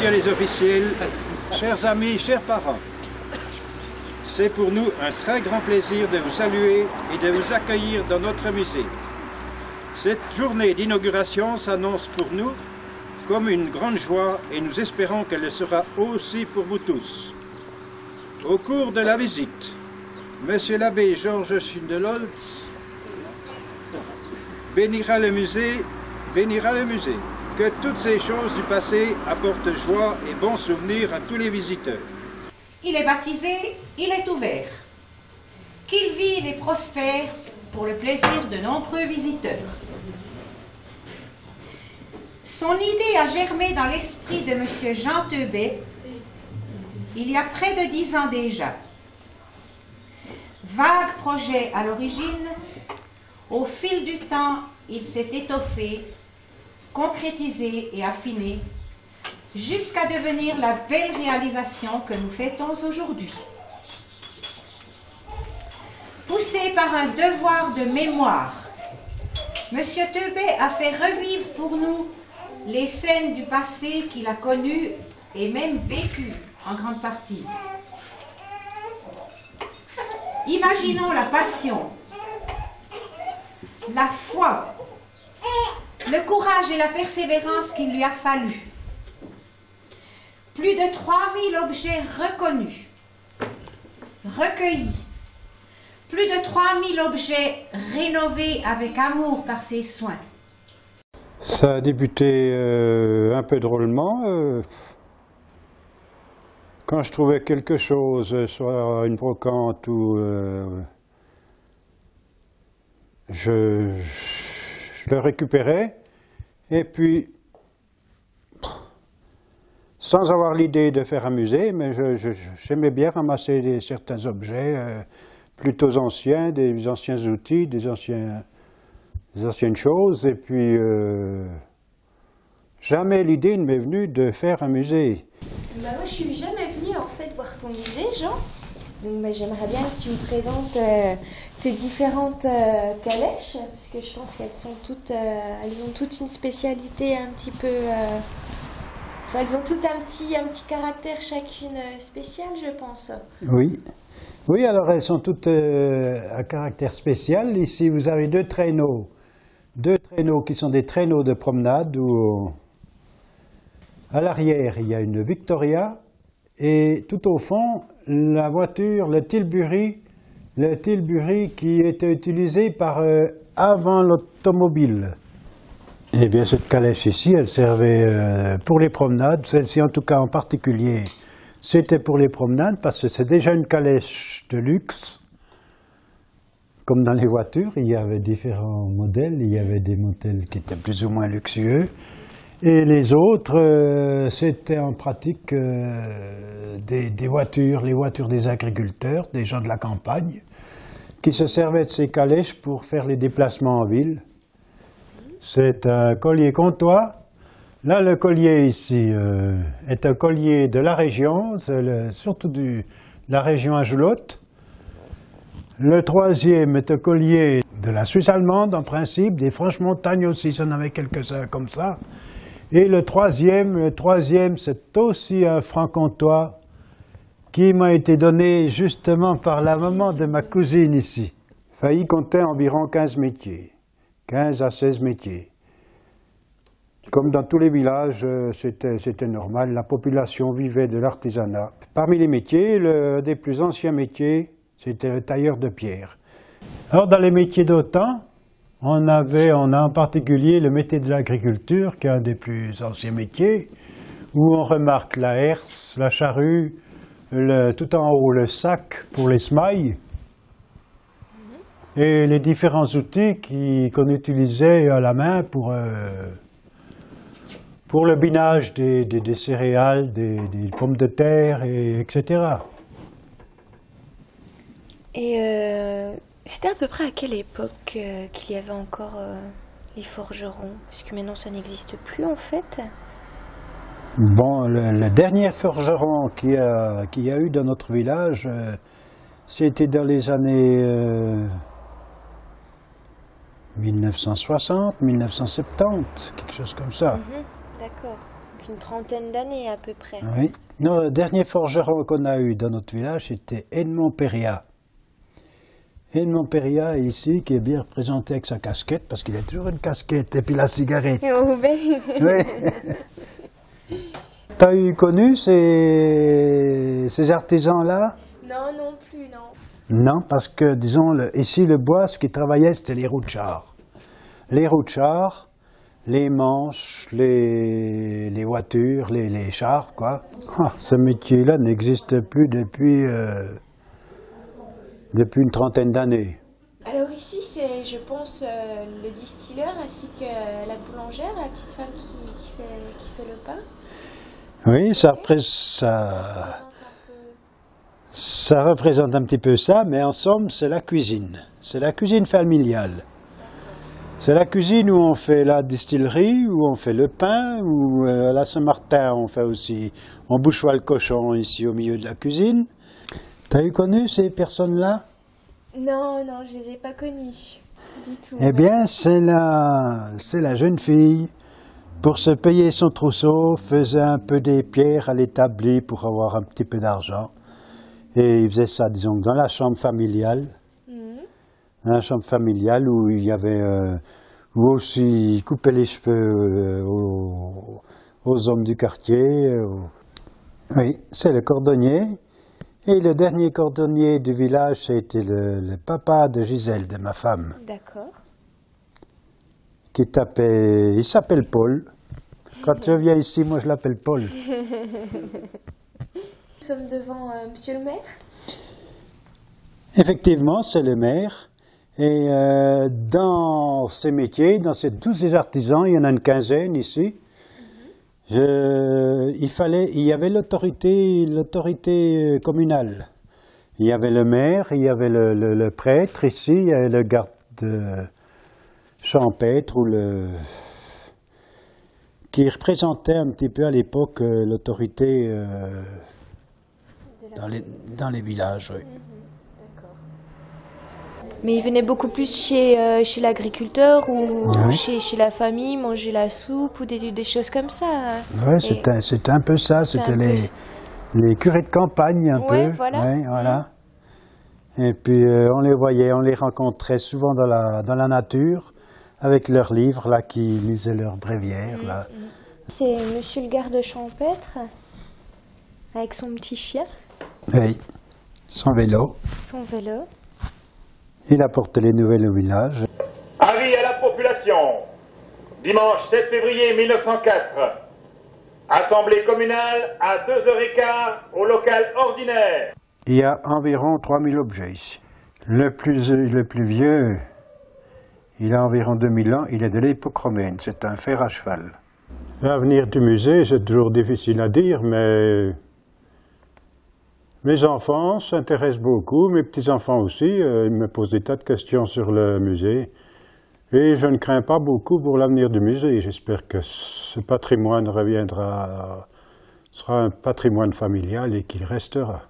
messieurs les officiels, chers amis, chers parents, c'est pour nous un très grand plaisir de vous saluer et de vous accueillir dans notre musée. Cette journée d'inauguration s'annonce pour nous comme une grande joie et nous espérons qu'elle le sera aussi pour vous tous. Au cours de la visite, Monsieur l'abbé Georges Schindelholz bénira le musée. Que toutes ces choses du passé apportent joie et bons souvenirs à tous les visiteurs. Il est baptisé, il est ouvert. Qu'il vive et prospère pour le plaisir de nombreux visiteurs. Son idée a germé dans l'esprit de M. Jean Teubet il y a près de 10 ans déjà. Vague projet à l'origine, au fil du temps, il s'est étoffé, concrétisé et affiné, jusqu'à devenir la belle réalisation que nous fêtons aujourd'hui. Poussé par un devoir de mémoire, M. Teubet a fait revivre pour nous les scènes du passé qu'il a connues et même vécues en grande partie. Imaginons la passion, la foi, le courage et la persévérance qu'il lui a fallu. Plus de 3000 objets reconnus, recueillis, plus de 3000 objets rénovés avec amour par ses soins. Ça a débuté un peu drôlement. Quand je trouvais quelque chose, soit une brocante ou... je le récupérais et puis, sans avoir l'idée de faire un musée, mais j'aimais bien ramasser certains objets plutôt anciens, des anciens outils, des anciennes choses, et puis jamais l'idée ne m'est venue de faire un musée. Bah moi je suis jamais venue en fait voir ton musée, Jean. Donc bah, j'aimerais bien que tu me présentes tes différentes calèches, parce que je pense qu'elles sont toutes, elles ont toutes une spécialité un petit peu, enfin, elles ont toutes un petit caractère chacune spécial, je pense. Oui, oui, alors elles sont toutes à caractère spécial. Ici vous avez deux traîneaux qui sont des traîneaux de promenade où à l'arrière il y a une Victoria et tout au fond la voiture, le Tilbury qui était utilisé avant l'automobile. Eh bien cette calèche ici, elle servait pour les promenades, celle-ci en tout cas en particulier, c'était pour les promenades parce que c'est déjà une calèche de luxe. Comme dans les voitures, il y avait différents modèles, il y avait des modèles qui étaient plus ou moins luxueux, et les autres, c'était en pratique des voitures, les voitures des agriculteurs, des gens de la campagne, qui se servaient de ces calèches pour faire les déplacements en ville. C'est un collier comtois. Là, le collier ici est un collier de la région, surtout de la région Angelotte. Le troisième est un collier de la Suisse allemande, en principe, des Franches-Montagnes aussi, j'en avais quelques-uns comme ça. Et le troisième, c'est aussi un franc-comtois qui m'a été donné justement par la maman de ma cousine ici. Enfin, il comptait environ 15 métiers, 15 à 16 métiers. Comme dans tous les villages, c'était normal, la population vivait de l'artisanat. Parmi les métiers, l'un des plus anciens métiers, c'était le tailleur de pierre. Alors dans les métiers d'autant, on a en particulier le métier de l'agriculture, qui est un des plus anciens métiers, où on remarque la herse, la charrue, tout en haut le sac pour les semailles, et les différents outils qu'on utilisait à la main pour le binage des céréales, des pommes de terre, etc. Et c'était à peu près à quelle époque qu'il y avait encore les forgerons? Parce que maintenant ça n'existe plus en fait. Bon, le dernier forgeron qu'il y a eu dans notre village, c'était dans les années 1960, 1970, quelque chose comme ça. D'accord. une trentaine d'années à peu près. Oui. Non, le dernier forgeron qu'on a eu dans notre village, c'était Edmond Péria. Edmond Péria, ici, qui est bien représenté avec sa casquette, parce qu'il a toujours une casquette, et puis la cigarette. Oh, ben. Oui. T'as connu ces artisans-là? Non, non plus, non. Non, parce que, disons, ici, le bois, ce qui travaillait, c'était les rouchards. Les rouchards, les manches, les voitures, les chars, quoi. Ah, ce métier-là n'existe plus depuis une trentaine d'années. Alors ici, c'est, je pense, le distilleur ainsi que la boulangère, la petite femme qui fait le pain. Oui, ça représente un petit peu ça, mais en somme, c'est la cuisine. C'est la cuisine familiale. C'est la cuisine où on fait la distillerie, où on fait le pain, où à la Saint-Martin, on fait aussi, on bouchoie le cochon ici au milieu de la cuisine. T'as connu ces personnes-là? Non, non, je les ai pas connues du tout. Eh bien, c'est la jeune fille, pour se payer son trousseau, faisait un peu des pierres à l'établi pour avoir un petit peu d'argent. Et il faisait ça, disons, dans la chambre familiale. Dans la chambre familiale où il y avait, où aussi il coupait les cheveux aux hommes du quartier. Oui, c'est le cordonnier. Et le dernier cordonnier du village, c'était le papa de Gisèle, de ma femme. D'accord. Il s'appelle Paul. Quand je viens ici, moi je l'appelle Paul. Nous sommes devant monsieur le maire. Effectivement, c'est le maire. Et dans ces métiers, tous ces artisans, il y en a une quinzaine ici. Il y avait l'autorité communale. Il y avait le maire, il y avait le prêtre ici, il y avait le garde champêtre qui représentait un petit peu à l'époque l'autorité dans les villages. Oui. Mais il venait beaucoup plus chez l'agriculteur ou Oui. chez la famille, manger la soupe ou des choses comme ça. Oui, c'était un peu ça. C'était les curés de campagne un peu. Voilà. Ouais, voilà. Et puis on les voyait, on les rencontrait souvent dans la nature avec leurs livres là, qui lisaient leurs bréviaires là. C'est monsieur le garde champêtre avec son petit chien, Oui, son vélo. son vélo. Il apporte les nouvelles au village. Avis à la population. Dimanche 7 février 1904. Assemblée communale à 2h15 au local ordinaire. Il y a environ 3000 objets ici. Le plus vieux, il a environ 2000 ans, il est de l'époque romaine, c'est un fer à cheval. L'avenir du musée, c'est toujours difficile à dire, mais mes enfants s'intéressent beaucoup, mes petits-enfants aussi, ils me posent des tas de questions sur le musée. Et je ne crains pas beaucoup pour l'avenir du musée. J'espère que ce patrimoine sera un patrimoine familial et qu'il restera.